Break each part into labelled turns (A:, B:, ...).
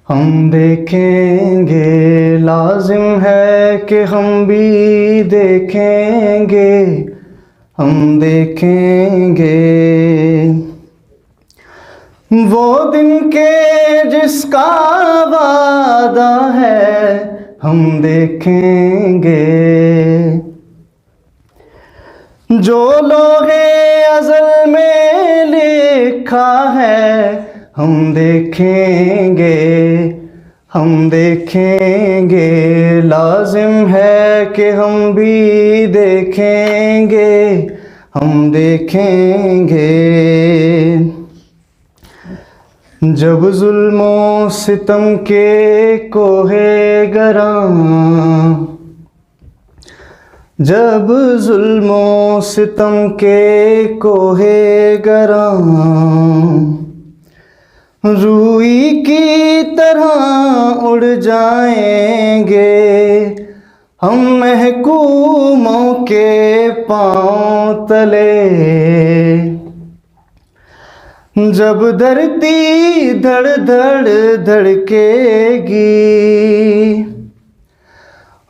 A: हम देखेंगे, लाजिम है कि हम भी देखेंगे, हम देखेंगे वो दिन के जिसका वादा है, हम देखेंगे जो लोहे अज़ल में लिखा है, हम देखेंगे, हम देखेंगे। लाजिम है कि हम भी देखेंगे, हम देखेंगे जब जुल्मों सितम के कोहे गरां, जब जुल्मों सितम के कोहे गरां रूई की तरह उड़ जाएंगे, हम महकूमों के पांव तले। जब धरती धड़ धड़ धड़केगी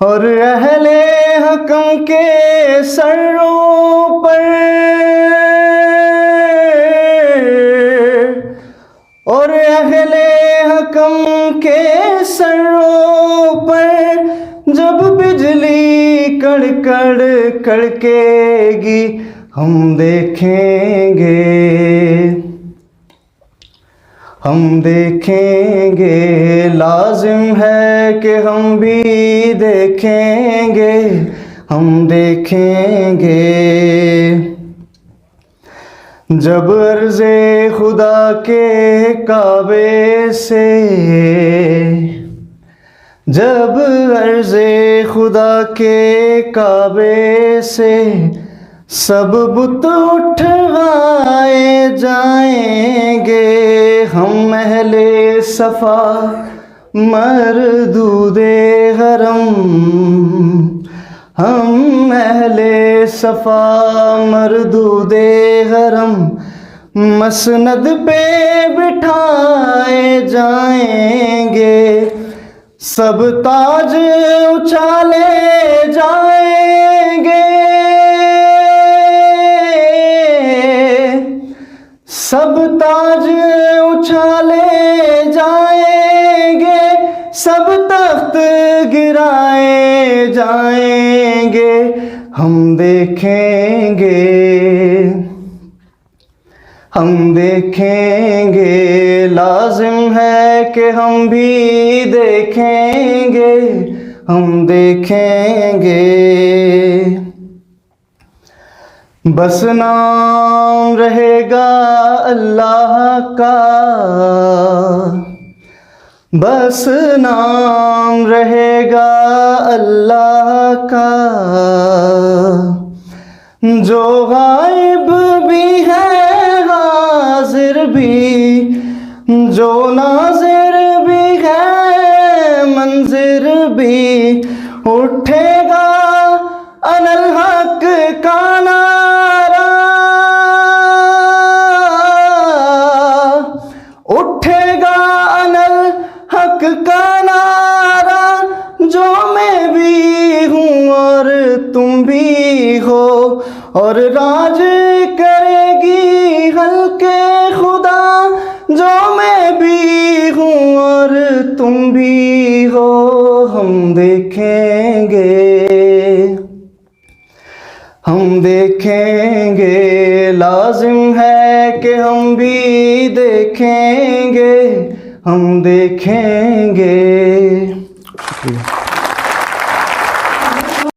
A: और अहले हकम के सरों पर, और अहले हकम के सरों पर जब बिजली कड़कड़ कड़केगी, हम देखेंगे, हम देखेंगे। लाजिम है कि हम भी देखेंगे, हम देखेंगे जब अर्ज़े खुदा के काबे से, जब अर्ज़े खुदा के काबे से सब बुत उठवाए जाएंगे, हम अहले सफ़ा मरदूदे हरम, हम अहले सफ़ा मरदूदे हरम मसनद पे बिठाए जाएंगे, सब ताज उछाले जाएंगे, सब ताज उछाले जाएंगे, सब तख्त गिराए जाएंगे, हम देखेंगे, हम देखेंगे। लाजिम है कि हम भी देखेंगे, हम देखेंगे बस नाम रहेगा अल्लाह का, बस नाम रहेगा अल्लाह का, जो गायब भी है हाजिर भी, जो नाज़िर भी है मंज़िर भी, उठेगा अनल हक का नारा, उठेगा अनल हक का नारा, जो मैं भी हूँ और तुम भी हो, और राज करेगी हल्के खुदा, जो मैं भी हूँ और तुम भी हो, हम देखेंगे, हम देखेंगे। लाजिम है कि हम भी देखेंगे, हम देखेंगे। शुक्रिया।